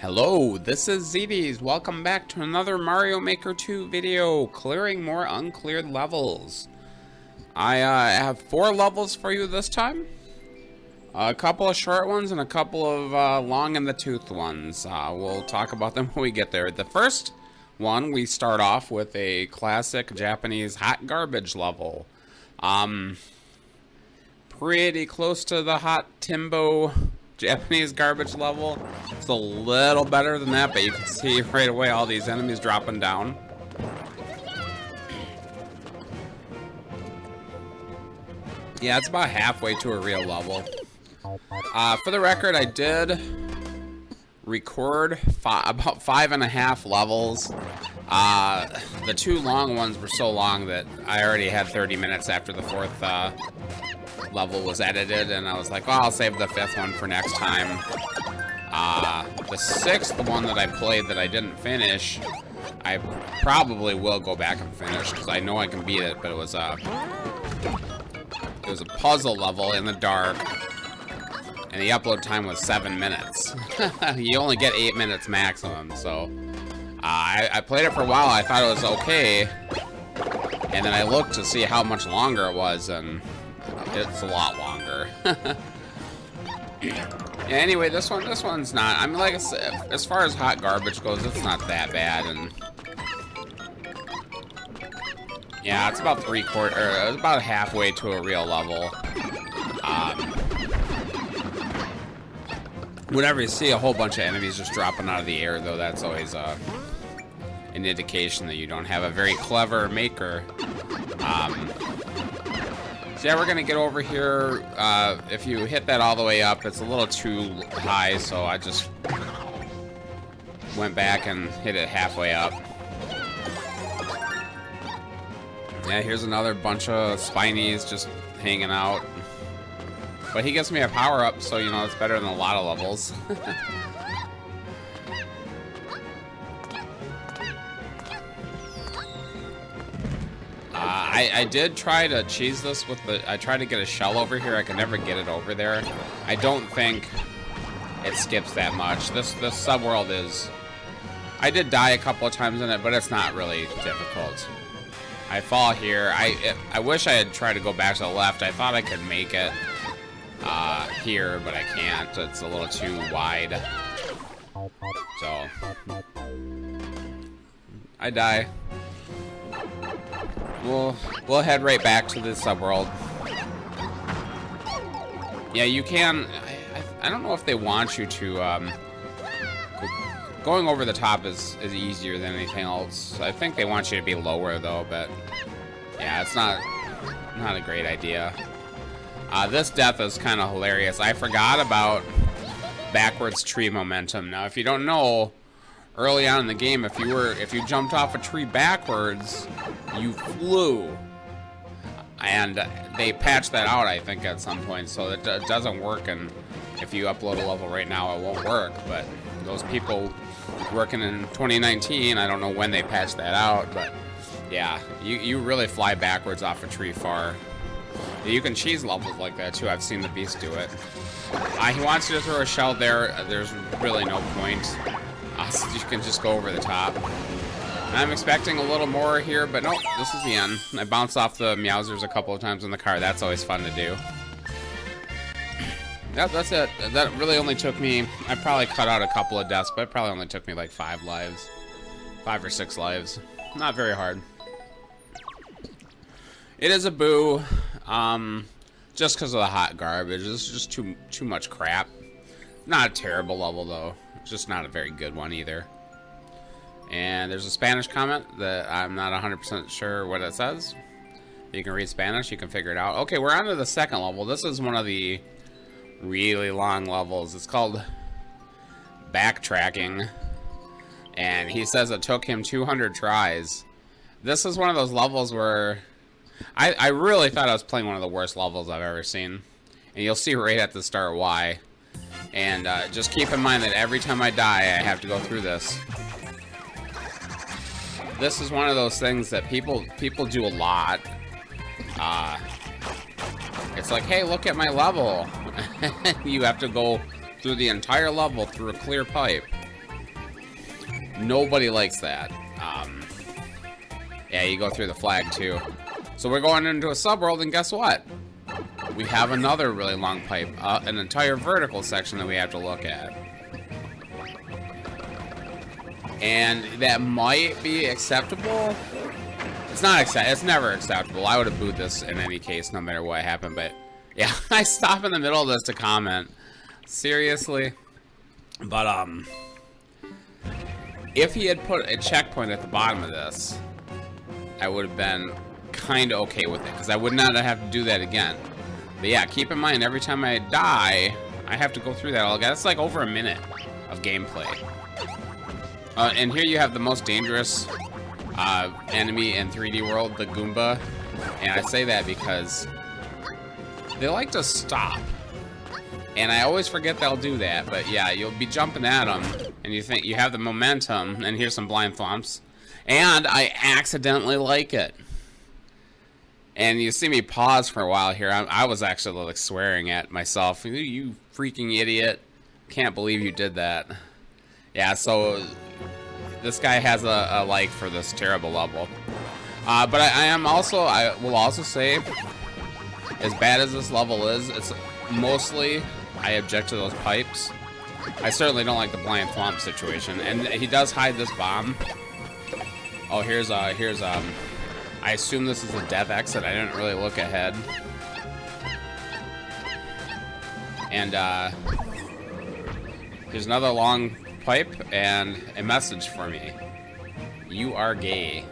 Hello, this is ZDs. Welcome back to another Mario Maker 2 video, clearing more uncleared levels. I have 4 levels for you this time. A couple of short ones and a couple of long in the tooth ones. We'll talk about them when we get there. The first one, we start off with a classic Japanese hot garbage level. Pretty close to the hot Timbo Japanese garbage level. It's a little better than that, but you can see right away all these enemies dropping down. Yeah, it's about halfway to a real level. For the record, I did record about 5.5 levels. The 2 long ones were so long that I already had 30 minutes after the 4th level was edited, and I was like, well, I'll save the 5th one for next time. The 6th one that I played that I didn't finish, I probably will go back and finish because I know I can beat it, but it was a puzzle level in the dark, and the upload time was 7 minutes. You only get 8 minutes maximum, so I played it for a while. I thought it was okay, and then I looked to see how much longer it was, and it's a lot longer. Yeah, anyway, this one's not. I mean, like I said, as far as hot garbage goes, it's not that bad, and yeah, it's about it's about halfway to a real level. Whenever you see a whole bunch of enemies just dropping out of the air, though, that's always an indication that you don't have a very clever maker. So yeah, we're gonna get over here. If you hit that all the way up, it's a little too high, so I just went back and hit it halfway up. Yeah, here's another bunch of Spinies just hanging out. But he gives me a power-up, so, you know, it's better than a lot of levels. I did try to cheese this with I tried to get a shell over here. I could never get it over there. I don't think it skips that much. This subworld is... I did die a couple of times in it, but it's not really difficult. I fall here. I wish I had tried to go back to the left. I thought I could make it here, but I can't. It's a little too wide. So I die. We'll head right back to the subworld. Yeah, you can. I don't know if they want you to. Going over the top is easier than anything else. I think they want you to be lower though, but yeah, it's not a great idea. This death is kind of hilarious. I forgot about backwards tree momentum. Now, if you don't know, early on in the game, if you jumped off a tree backwards, you flew. And they patched that out, I think, at some point, so it doesn't work. And if you upload a level right now, it won't work. But those people working in 2019, I don't know when they patched that out, but yeah, you really fly backwards off a tree far. You can cheese levels like that too. I've seen the Beast do it. He wants you to throw a shell there. There's really no point. So you can just go over the top. I'm expecting a little more here, but nope, this is the end. I bounced off the Meowsers a couple of times in the car. That's always fun to do. Yep, that's it. That really only took me... I probably cut out a couple of deaths, but it probably only took me like 5 lives. 5 or 6 lives. Not very hard. It is a boo. Just because of the hot garbage. It's just too much crap. Not a terrible level, though. It's just not a very good one, either. And there's a Spanish comment that I'm not 100% sure what it says. You can read Spanish, you can figure it out. Okay, we're on to the second level. This is one of the really long levels. It's called Backtracking. And he says it took him 200 tries. This is one of those levels where... I really thought I was playing one of the worst levels I've ever seen. And you'll see right at the start why. And just keep in mind that every time I die, I have to go through this. This is one of those things that people do a lot. It's like, hey, look at my level. You have to go through the entire level through a clear pipe. Nobody likes that. Yeah, you go through the flag too. So we're going into a subworld, and guess what? We have another really long pipe, an entire vertical section that we have to look at. And that might be acceptable. It's not it's never acceptable. I would have booed this in any case, no matter what happened. But yeah, I stop in the middle of this to comment. Seriously. But if he had put a checkpoint at the bottom of this, I would have been kind of okay with it, because I would not have to do that again. But yeah, keep in mind, every time I die, I have to go through that all again. It's like over a minute of gameplay. And here you have the most dangerous enemy in 3D World, the Goomba. And I say that because they like to stop. And I always forget they'll do that. But yeah, you'll be jumping at them, and you think you have the momentum, and here's some blind thwomps. And I accidentally like it. And you see me pause for a while here. I was actually like swearing at myself. You freaking idiot. Can't believe you did that. Yeah, so this guy has a like for this terrible level. But I will also say, as bad as this level is, it's mostly I object to those pipes. I certainly don't like the blind thwomp situation. And he does hide this bomb. Oh, here's I assume this is a death exit. I didn't really look ahead. And here's another long pipe and a message for me. You are gay.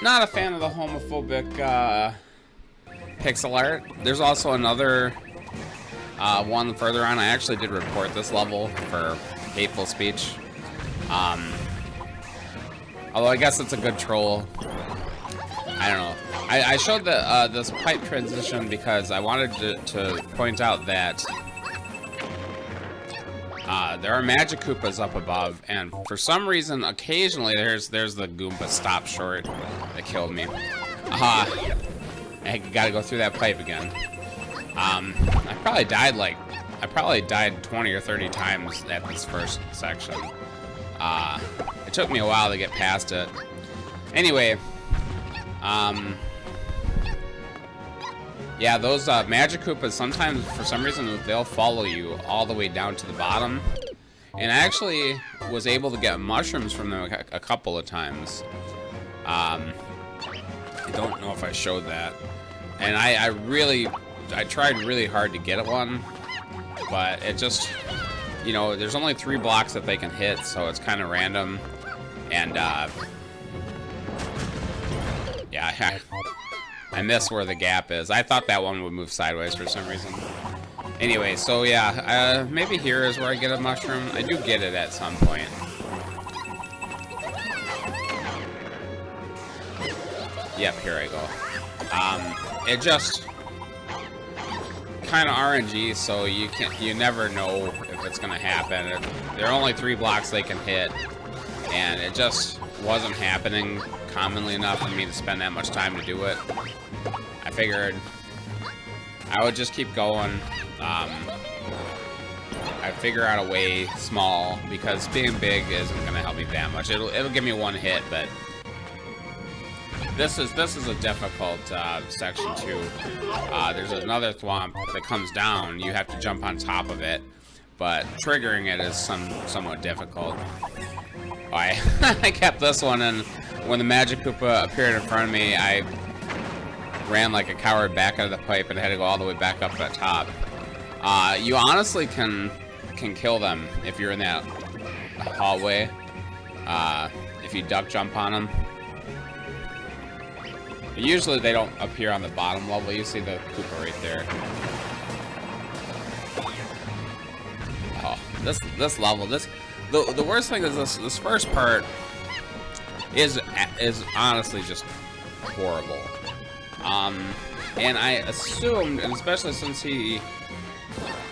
Not a fan of the homophobic pixel art. There's also another one further on. I actually did report this level for hateful speech. Although I guess it's a good troll. I don't know. I showed this pipe transition because I wanted to point out that there are magic Koopas up above, and for some reason, occasionally there's the Goomba stop short that killed me. I gotta go through that pipe again. I probably died 20 or 30 times at this first section. It took me a while to get past it. Anyway, yeah, those magic Koopas, sometimes for some reason they'll follow you all the way down to the bottom. And I actually was able to get mushrooms from them a couple of times. I don't know if I showed that. And I tried really hard to get one, but it just, you know, there's only 3 blocks that they can hit, so it's kind of random. And yeah, I miss where the gap is. I thought that one would move sideways for some reason. Anyway, so yeah, maybe here is where I get a mushroom. I do get it at some point. Yep, here I go. It just kind of RNG, so you never know if it's gonna happen. There are only 3 blocks they can hit, and it just wasn't happening commonly enough for me to spend that much time to do it. I figured I would just keep going. I figure out a way small, because being big isn't gonna help me that much. It'll give me 1 hit, but this is a difficult section too. There's another thwomp that comes down. You have to jump on top of it, but triggering it is somewhat difficult. I kept this one, and when the magic Koopa appeared in front of me, I ran like a coward back out of the pipe and had to go all the way back up to the top. You honestly can kill them if you're in that hallway. If you duck jump on them. Usually they don't appear on the bottom level. You see the Koopa right there. Oh, this level, the worst thing is this first part is honestly just horrible. And I assumed, and especially since he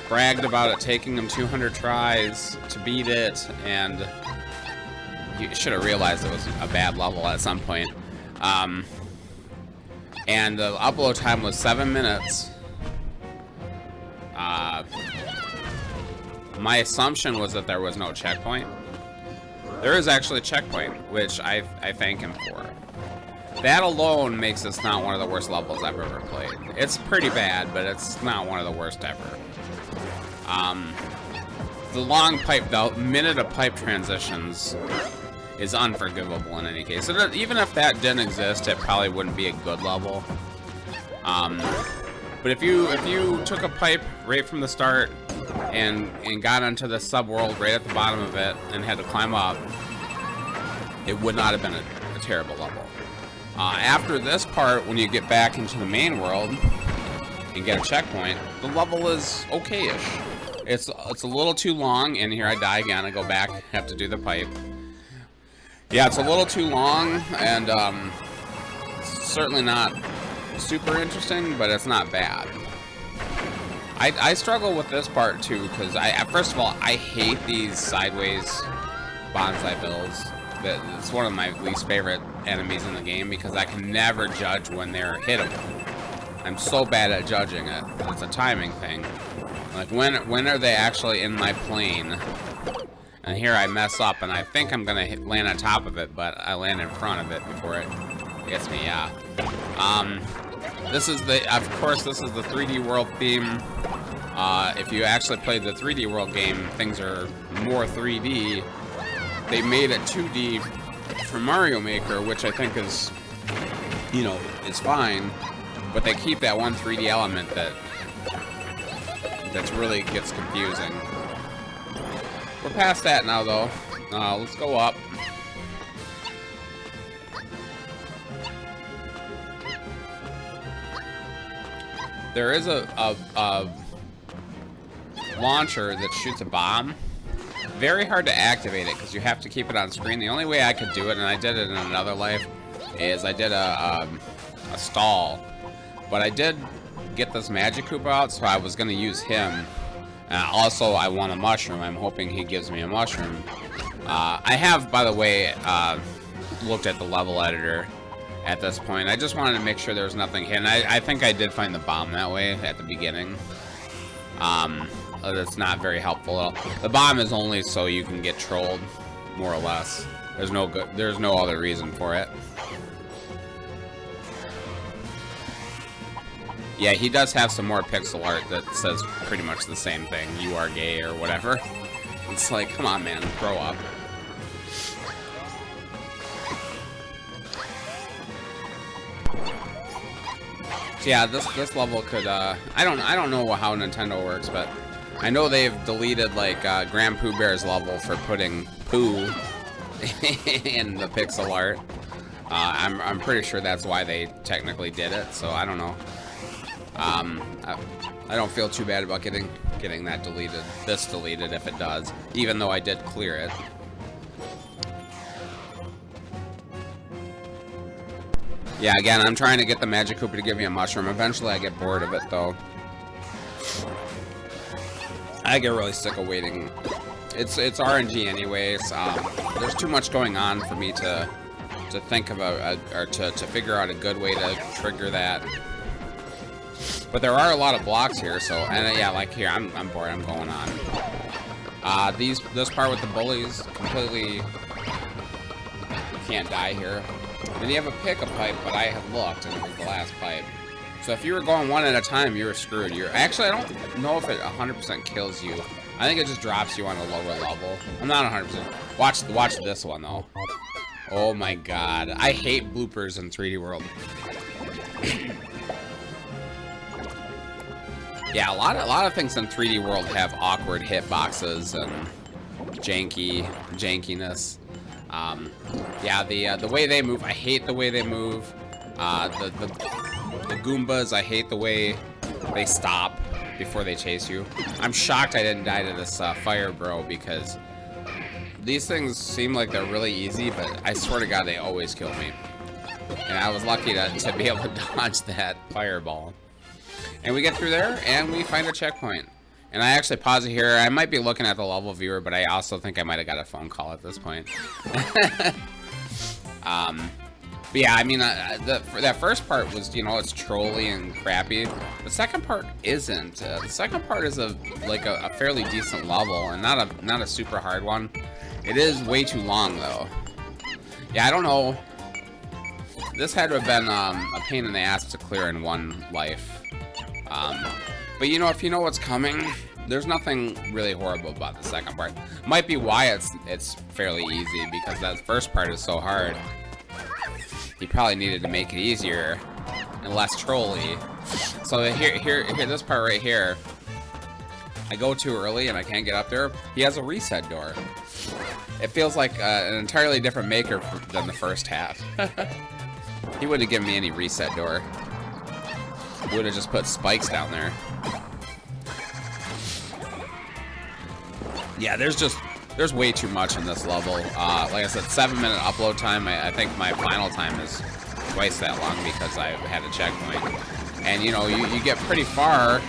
bragged about it taking him 200 tries to beat it, and you should have realized it was a bad level at some point. And the upload time was 7 minutes. My assumption was that there was no checkpoint. there is actually a checkpoint, which I thank him for. That alone makes this not one of the worst levels I've ever played. It's pretty bad, but it's not one of the worst ever. The long pipe, the minute of pipe transitions is unforgivable in any case. So even if that didn't exist, it probably wouldn't be a good level. But if you took a pipe right from the start and got into the subworld right at the bottom of it and had to climb up, it would not have been a terrible level. After this part, when you get back into the main world and get a checkpoint, the level is okay-ish. It's a little too long, and here I die again. I go back, have to do the pipe. Yeah, it's a little too long, and certainly not super interesting, but it's not bad. I struggle with this part too, because first of all, I hate these sideways bonsai builds. It's one of my least favorite enemies in the game because I can never judge when they're hittable. I'm so bad at judging it. It's a timing thing. Like when are they actually in my plane? And here I mess up, and I think I'm gonna land on top of it, but I land in front of it before it gets me. Yeah. This is of course, this is the 3D World theme. If you actually played the 3D World game, things are more 3D. They made it 2D for Mario Maker, which I think is, you know, is fine. But they keep that one 3D element that's really gets confusing. We're past that now, though. Let's go up. There is a launcher that shoots a bomb. Very hard to activate it because you have to keep it on screen. The only way I could do it, and I did it in another life, is I did a stall. But I did get this Magic Koopa out, so I was going to use him. Also, I want a mushroom. I'm hoping he gives me a mushroom. I have, by the way, looked at the level editor at this point. I just wanted to make sure there was nothing hidden. I think I did find the bomb that way at the beginning. That's not very helpful at all. The bomb is only so you can get trolled, more or less. There's no other reason for it. Yeah, he does have some more pixel art that says pretty much the same thing. You are gay or whatever. It's like, come on, man, grow up. So yeah, this level could I don't know how Nintendo works, but I know they've deleted like Grand Pooh Bear's level for putting poo in the pixel art. I'm pretty sure that's why they technically did it. So I don't know. I don't feel too bad about getting that deleted. This deleted if it does, even though I did clear it. Yeah, again, I'm trying to get the Magic Koopa to give me a mushroom. Eventually, I get bored of it, though. I get really sick of waiting. It's RNG anyways. There's too much going on for me to think about or to figure out a good way to trigger that. But there are a lot of blocks here, so yeah, like here, I'm bored. I'm going on. This part with the bullies completely. You can't die here. Then you have a pick-a-pipe, but I had looked, and it was the last pipe. So if you were going one at a time, you were screwed. Actually, I don't know if it 100% kills you. I think it just drops you on a lower level. I'm not 100%. Watch this one, though. Oh my god. I hate bloopers in 3D World. Yeah, a lot of things in 3D World have awkward hitboxes and jankiness. Yeah, the way they move, I hate the way they move. The Goombas, I hate the way they stop before they chase you. I'm shocked I didn't die to this fire bro, because these things seem like they're really easy, but I swear to god they always kill me. And I was lucky to be able to dodge that fireball. And we get through there, and we find a checkpoint. And I actually pause it here. I might be looking at the level viewer, but I also think I might have got a phone call at this point. But yeah, I mean, that first part was, you know, it's trolly and crappy. The second part isn't. The second part is like a fairly decent level and not a super hard one. It is way too long though. Yeah, I don't know. This had to have been a pain in the ass to clear in one life. But you know, if you know what's coming, there's nothing really horrible about the second part. Might be why it's fairly easy, because that first part is so hard. He probably needed to make it easier and less trolly. So here, this part right here, I go too early and I can't get up there. He has a reset door. It feels like an entirely different maker than the first half. He wouldn't have given me any reset door. He would have just put spikes down there. Yeah, there's way too much in this level. Like I said, 7-minute upload time. I think my final time is twice that long because I had a checkpoint. And you know, you get pretty far.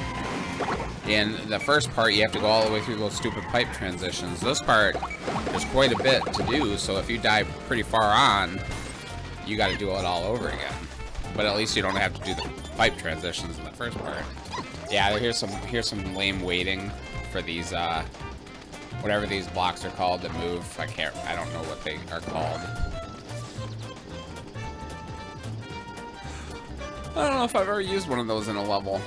In the first part, you have to go all the way through those stupid pipe transitions. This part, there's quite a bit to do. So if you die pretty far on, you got to do it all over again. But at least you don't have to do the pipe transitions in the first part. Yeah, here's some lame waiting for these. Whatever these blocks are called that move. I don't know what they are called. I don't know if I've ever used one of those in a level.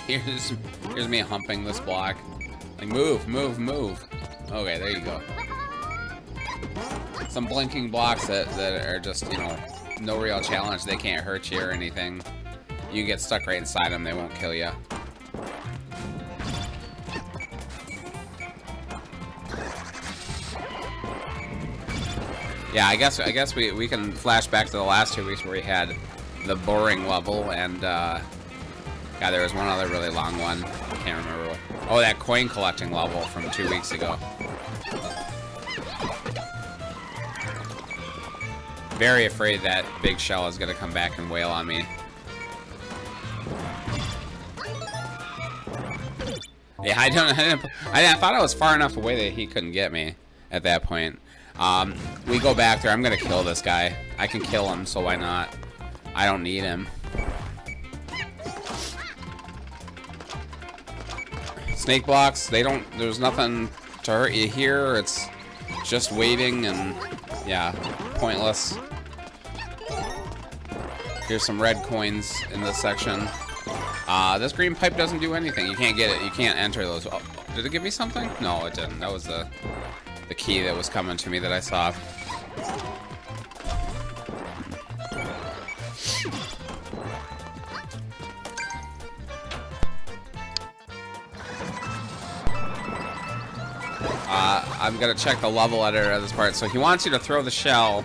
Here's me humping this block. Like, move, move, move. Okay, there you go. Some blinking blocks that are just, you know, no real challenge. They can't hurt you or anything. You get stuck right inside them, they won't kill you. Yeah, I guess we can flash back to the last 2 weeks where we had the boring level, and yeah, there was one other really long one. I can't remember what. Oh, that coin collecting level from 2 weeks ago. Very afraid that big shell is gonna come back and wail on me. Yeah, I thought I was far enough away that he couldn't get me at that point. We go back there. I'm gonna kill this guy. I can kill him, so why not? I don't need him. Snake blocks, there's nothing to hurt you here. It's just waiting and, yeah, pointless. Here's some red coins in this section. This green pipe doesn't do anything. You can't get it. You can't enter those. Oh, did it give me something? No, it didn't. That was the key that was coming to me that I saw. I'm gonna check the level editor of this part. So he wants you to throw the shell,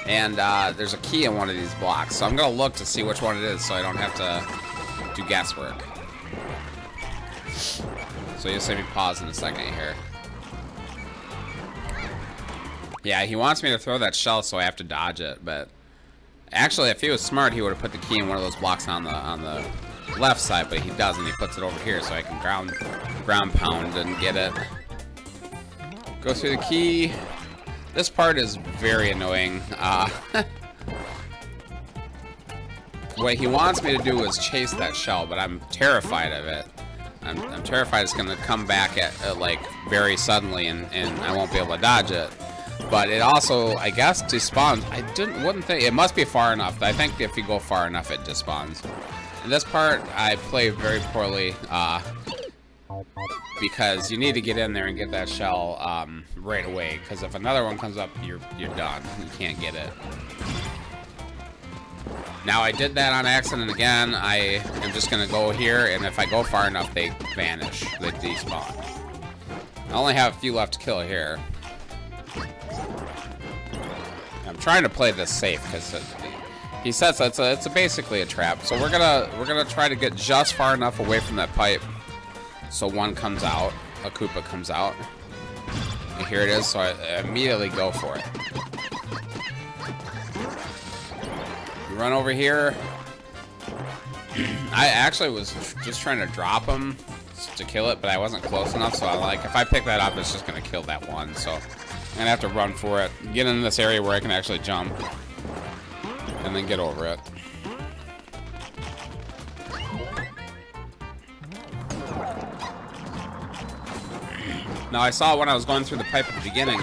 and there's a key in one of these blocks. So I'm gonna look to see which one it is, so I don't have to do guesswork. So you'll see me pause in a second here. Yeah, he wants me to throw that shell, so I have to dodge it. But actually, if he was smart, he would have put the key in one of those blocks on the left side. But he doesn't. He puts it over here, so I can ground pound and get it. Go through the key. This part is very annoying. What he wants me to do is chase that shell, but I'm terrified of it. I'm terrified it's gonna come back at like very suddenly, and I won't be able to dodge it. But it also, I guess, despawns. Wouldn't think it must be far enough. I think if you go far enough, it despawns. In this part, I play very poorly. Because you need to get in there and get that shell right away. Because if another one comes up, you're done. You can't get it. Now I did that on accident again. I am just gonna go here, and if I go far enough, they vanish. They despawn. I only have a few left to kill here. I'm trying to play this safe because he says it's basically a trap. So we're gonna try to get just far enough away from that pipe. So one comes out, a Koopa comes out, and here it is, so I immediately go for it. You run over here, I actually was just trying to drop him to kill it, but I wasn't close enough, so I like, if I pick that up, it's just gonna kill that one, so I'm gonna have to run for it, get in this area where I can actually jump, and then get over it. Now I saw when I was going through the pipe at the beginning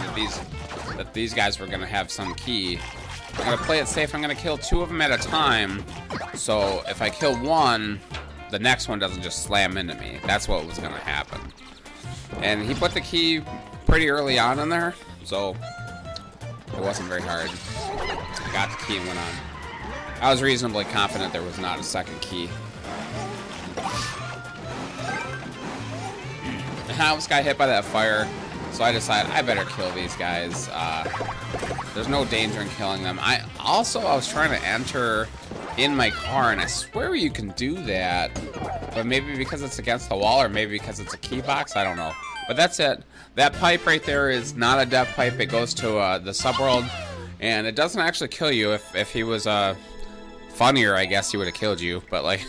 that these guys were gonna have some key. I'm gonna play it safe. I'm gonna kill 2 of them at a time, so if I kill one, the next one doesn't just slam into me. That's what was gonna happen. And he put the key pretty early on in there, so it wasn't very hard. I got the key and went on. I was reasonably confident there was not a second key. I almost got hit by that fire, so I decided I better kill these guys. There's no danger in killing them. I was trying to enter in my car, and I swear you can do that, but maybe because it's against the wall, or maybe because it's a key box, I don't know. But that's it. That pipe right there is not a death pipe. It goes to the subworld, and it doesn't actually kill you. If he was funnier, I guess he would have killed you, but like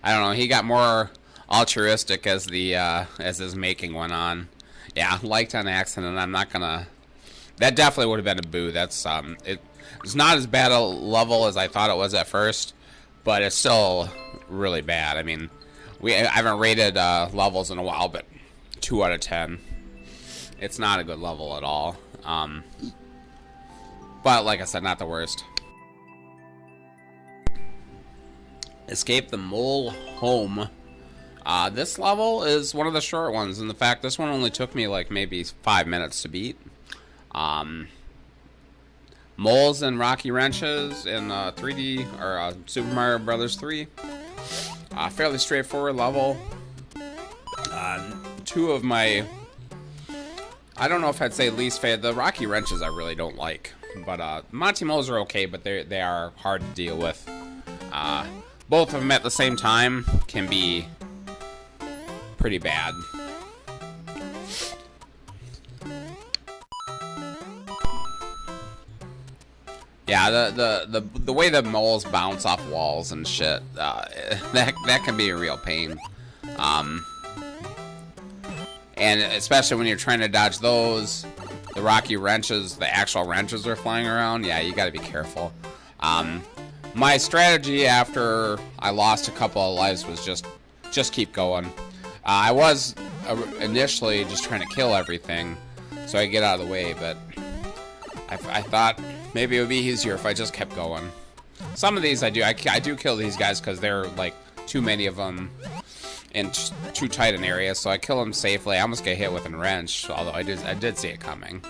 I don't know, he got more altruistic as his making went on. Yeah, liked on accident. I'm not gonna. That definitely would have been a boo. That's it's not as bad a level as I thought it was at first, but it's still really bad. I mean, I haven't rated levels in a while, but 2 out of 10. It's not a good level at all. But like I said, not the worst. Escape the mole home. This level is one of the short ones. In fact, this one only took me like maybe 5 minutes to beat. Moles and Rocky Wrenches in 3D or Super Mario Brothers 3. Fairly straightforward level. 2 of my, I don't know if I'd say least favorite. The Rocky Wrenches I really don't like, but Monty Moles are okay, but they are hard to deal with. Both of them at the same time can be pretty bad. Yeah, the way the moles bounce off walls and shit, that can be a real pain. And especially when you're trying to dodge those, the Rocky Wrenches, the actual wrenches are flying around. Yeah, you gotta be careful. My strategy after I lost a couple of lives was just keep going. I was initially just trying to kill everything so I could get out of the way, but I thought maybe it would be easier if I just kept going. Some of these I do kill these guys because they're like too many of them in too tight an area, so I kill them safely. I almost get hit with a wrench, although I did see it coming.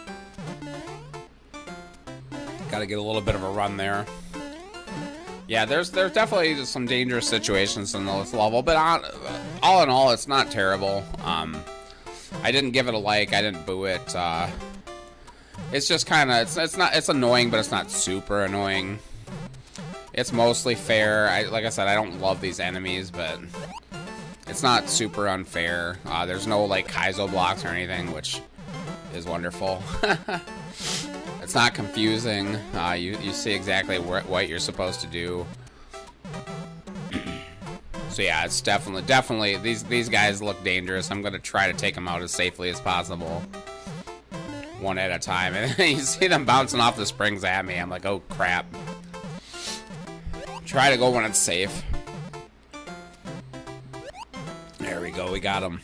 Got to get a little bit of a run there. Yeah, there's definitely some dangerous situations in this level, but all in all, it's not terrible. I didn't give it a like. I didn't boo it. It's just kind of it's annoying, but it's not super annoying. It's mostly fair. Like I said, I don't love these enemies, but it's not super unfair. There's no like Kaizo blocks or anything, which is wonderful. It's not confusing. You see exactly what you're supposed to do. So yeah, it's definitely these guys look dangerous. I'm gonna try to take them out as safely as possible, one at a time. And you see them bouncing off the springs at me. I'm like, oh crap. Try to go when it's safe. There we go. We got him.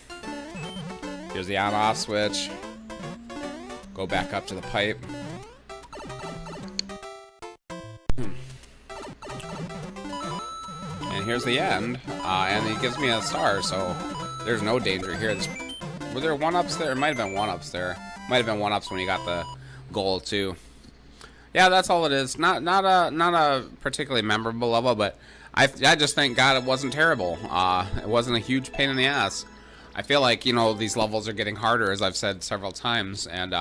Here's the on-off switch. Go back up to the pipe. And here's the end, and it gives me a star, so there's no danger here. Were there one-ups there? It might have been one-ups there. Might have been one-ups when you got the gold too. Yeah, that's all it is. Not a particularly memorable level, but I just thank God it wasn't terrible. It wasn't a huge pain in the ass. I feel like, you know, these levels are getting harder, as I've said several times, and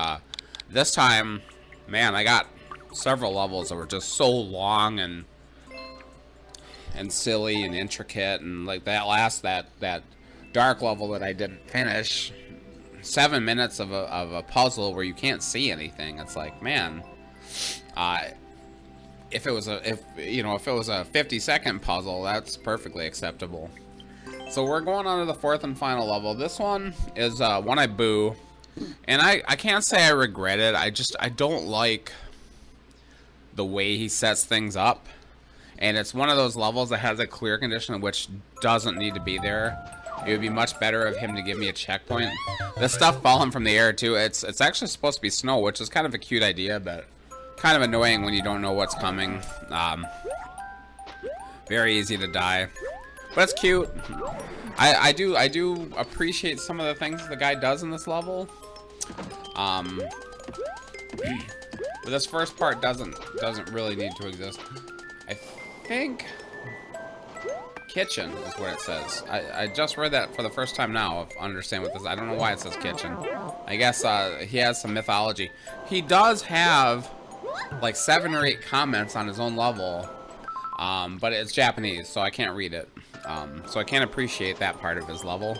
this time, man, I got several levels that were just so long and silly and intricate, and like that dark level that I didn't finish, 7 minutes of a puzzle where you can't see anything. It's like, man, if it was a 50-second puzzle, that's perfectly acceptable. So we're going on to the 4th and final level. This one is one I boo, and I can't say I regret it. I don't like the way he sets things up, and it's one of those levels that has a clear condition which doesn't need to be there. It would be much better of him to give me a checkpoint. This stuff falling from the air too. It's actually supposed to be snow, which is kind of a cute idea, but kind of annoying when you don't know what's coming. Very easy to die, but it's cute. I do appreciate some of the things the guy does in this level. But this first part doesn't really need to exist. I think kitchen is what it says. I just read that for the first time now. I understand what this. I don't know why it says kitchen. I guess he has some mythology. He does have like 7 or 8 comments on his own level, but it's Japanese, so I can't read it. So I can't appreciate that part of his level.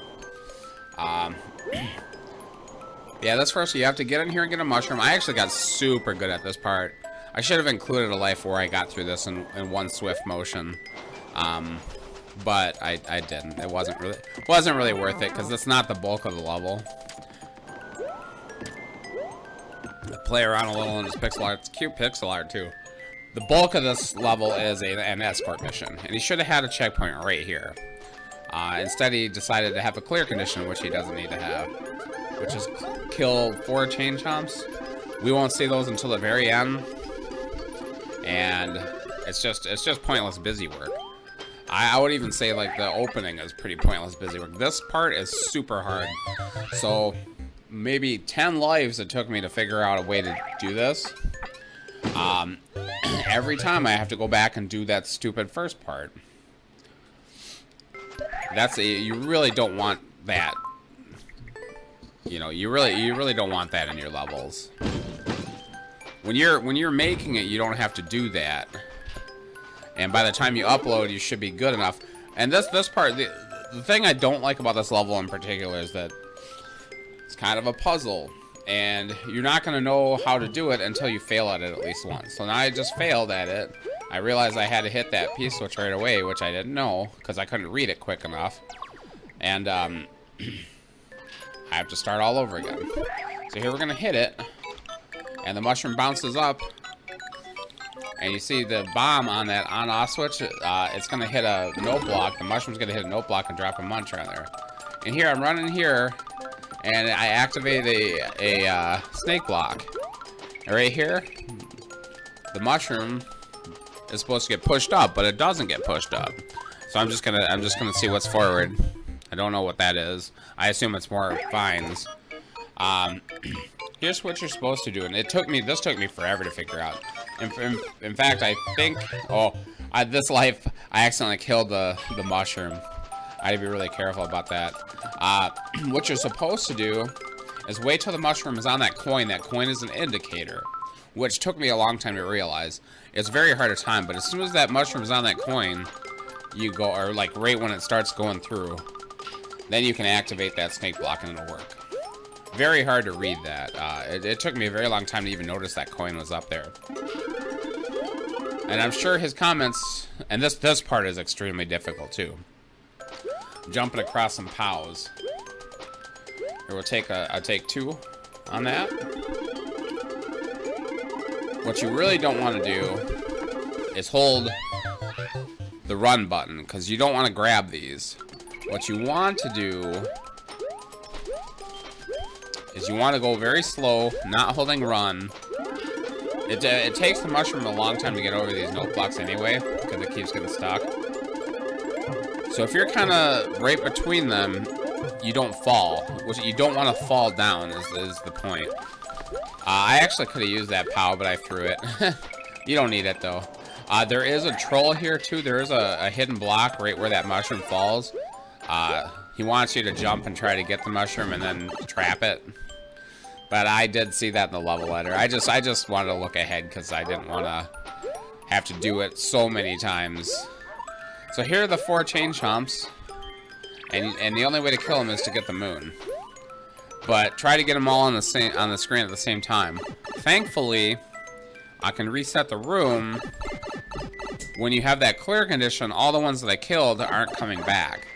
Yeah, this first, you have to get in here and get a mushroom. I actually got super good at this part. I should have included a life where I got through this in one swift motion. But I didn't. It wasn't really worth it because it's not the bulk of the level. I play around a little in this pixel art. It's cute pixel art too. The bulk of this level is an escort mission, and he should have had a checkpoint right here. Instead, he decided to have a clear condition, which he doesn't need to have, which is kill 4 chain chomps. We won't see those until the very end, and it's just pointless busy work. I would even say like the opening is pretty pointless busy work. This part is super hard. So maybe 10 lives it took me to figure out a way to do this. Every time I have to go back and do that stupid first part. You really don't want that. You know, you really don't want that in your levels. When you're making it, you don't have to do that. And by the time you upload, you should be good enough. And this part, the thing I don't like about this level in particular is that it's kind of a puzzle. And you're not going to know how to do it until you fail at it at least once. So now I just failed at it. I realized I had to hit that P-switch right away, which I didn't know because I couldn't read it quick enough. And I have to start all over again. So here we're going to hit it. And the mushroom bounces up. And you see the bomb on that on-off switch, it's going to hit a note block. The mushroom's going to hit a note block and drop a munch on there. And here, I'm running here, and I activate a snake block. And right here, the mushroom is supposed to get pushed up, but it doesn't get pushed up. So I'm just gonna see what's forward. I don't know what that is. I assume it's more vines. Here's what you're supposed to do, and this took me forever to figure out. In fact, I think, this life, I accidentally killed the mushroom. I had to be really careful about that. What you're supposed to do is wait till the mushroom is on that coin. That coin is an indicator, which took me a long time to realize. It's very hard to time, but as soon as that mushroom is on that coin, you go, or like right when it starts going through, then you can activate that snake block and it'll work. Very hard to read that. It took me a very long time to even notice that coin was up there. And I'm sure his comments, and this part is extremely difficult too. Jumping across some POWs. Here we'll take a take 2 on that. What you really don't want to do is hold the run button, because you don't want to grab these. What you want to do is you want to go very slow, not holding run. It takes the mushroom a long time to get over these note blocks anyway, because it keeps getting stuck. So if you're kind of right between them, you don't fall. Which you don't want to fall down is the point. I actually could have used that POW, but I threw it. You don't need it though. There is a troll here too. There is a hidden block right where that mushroom falls. He wants you to jump and try to get the mushroom and then trap it. But I did see that in the level editor. I just wanted to look ahead because I didn't want to have to do it so many times. So here are the 4 chain chomps, and the only way to kill them is to get the moon. But try to get them all on the screen at the same time. Thankfully, I can reset the room. When you have that clear condition, all the ones that I killed aren't coming back.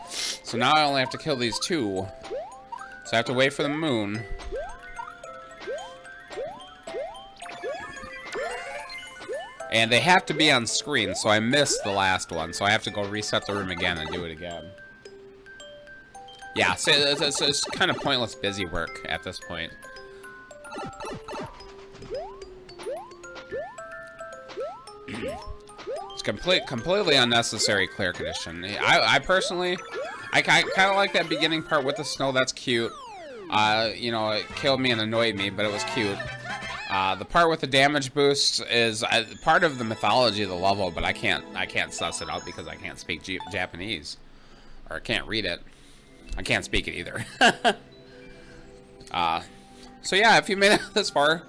So now I only have to kill these 2. So I have to wait for the moon. And they have to be on screen, so I missed the last one. So I have to go reset the room again and do it again. Yeah, so it's kind of pointless busy work at this point. It's completely unnecessary clear condition. I personally, I kind of like that beginning part with the snow. That's cute. You know, it killed me and annoyed me, but it was cute. The part with the damage boost is part of the mythology of the level, but I can't suss it out because I can't speak Japanese, or I can't read it. I can't speak it either. So yeah, if you made it this far,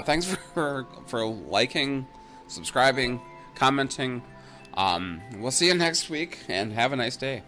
thanks for liking, subscribing, commenting. We'll see you next week, and have a nice day.